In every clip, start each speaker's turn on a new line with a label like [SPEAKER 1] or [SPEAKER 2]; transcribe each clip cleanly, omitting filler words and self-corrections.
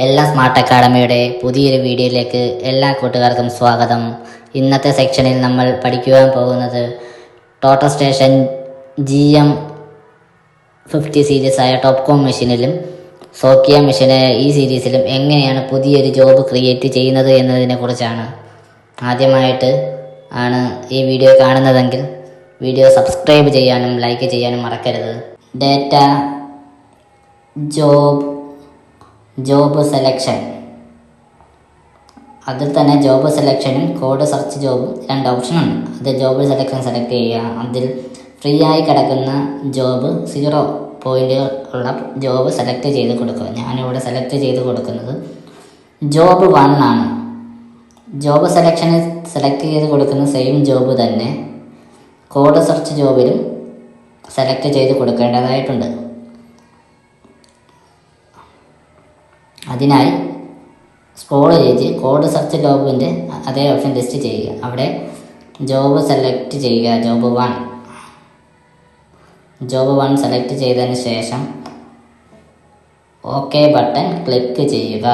[SPEAKER 1] എല്ലാ സ്മാർട്ട് അക്കാഡമിയുടെ പുതിയൊരു വീഡിയോയിലേക്ക് എല്ലാ കൂട്ടുകാർക്കും സ്വാഗതം. ഇന്നത്തെ സെക്ഷനിൽ നമ്മൾ പഠിക്കുവാൻ പോകുന്നത് ടോട്ടൽ സ്റ്റേഷൻ GM50 സീരീസായ ടോപ്കോം മെഷീനിലും സോക്കിയ മെഷീനായ ഈ സീരീസിലും എങ്ങനെയാണ് പുതിയൊരു ജോബ് ക്രിയേറ്റ് ചെയ്യുന്നത് എന്നതിനെ കുറിച്ചാണ്. ആദ്യമായിട്ട് ആണ് ഈ വീഡിയോ കാണുന്നതെങ്കിൽ വീഡിയോ സബ്സ്ക്രൈബ് ചെയ്യാനും ലൈക്ക് ചെയ്യാനും മറക്കരുത്. ഡേറ്റ ജോബ് സെലക്ഷൻ, അതിൽ തന്നെ ജോബ് സെലക്ഷനും കോഡ് സെർച്ച് ജോബും രണ്ട് ഓപ്ഷനുണ്ട്. അത് ജോബ് സെലക്ഷൻ സെലക്ട് ചെയ്യുക. അതിൽ ഫ്രീ ആയി കിടക്കുന്ന ജോബ് 0 പോയിന്റുകൾ ഉള്ള ജോബ് സെലക്ട് ചെയ്ത് കൊടുക്കുക. ഞാനിവിടെ സെലക്ട് ചെയ്ത് കൊടുക്കുന്നത് ജോബ് 1 ആണ്. ജോബ് സെലക്ഷന് സെലക്ട് ചെയ്ത് കൊടുക്കുന്ന സെയിം ജോബ് തന്നെ കോഡ് സെർച്ച് ജോബിലും സെലക്ട് ചെയ്ത് കൊടുക്കേണ്ടതായിട്ടുണ്ട്. അതിനായി സ്ക്രോൾ ചെയ്ത് കോഡ് സെർച്ച് ജോബിൻ്റെ അതേ ഓപ്ഷൻ ലിസ്റ്റ് ചെയ്യുക. അവിടെ ജോബ് സെലക്ട് ചെയ്യുക. ജോബ് 1 സെലക്ട് ചെയ്തതിന് ശേഷം ഓക്കെ ബട്ടൺ ക്ലിക്ക് ചെയ്യുക.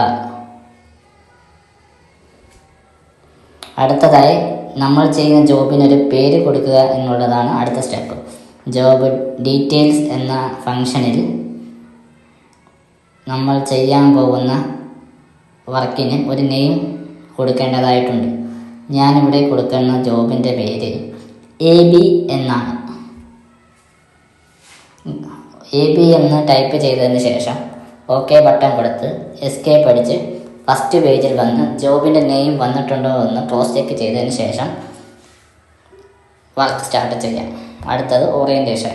[SPEAKER 1] അടുത്തതായി നമ്മൾ ചെയ്യുന്ന ജോബിനൊരു പേര് കൊടുക്കുക എന്നുള്ളതാണ് അടുത്ത സ്റ്റെപ്പ്. ജോബ് ഡീറ്റെയിൽസ് എന്ന ഫംഗ്ഷനിൽ നമ്മൾ ചെയ്യാൻ പോകുന്ന വർക്കിന് ഒരു നെയിം കൊടുക്കേണ്ടതായിട്ടുണ്ട്. ഞാനിവിടെ കൊടുക്കുന്ന ജോബിൻ്റെ പേര് AB എന്നാണ്. AB എന്ന് ടൈപ്പ് ചെയ്തതിന് ശേഷം ഓക്കെ ബട്ടൺ കൊടുത്ത് എസ്കേപ്പ് അടിച്ച് ഫസ്റ്റ് പേജിൽ വന്ന് ജോബിൻ്റെ നെയിം വന്നിട്ടുണ്ടോ എന്ന് ക്രോസ് ചെക്ക് ചെയ്തതിന് ശേഷം വർക്ക് സ്റ്റാർട്ട് ചെയ്യാം. അടുത്തത് ഓറിയൻറ്റേഷൻ.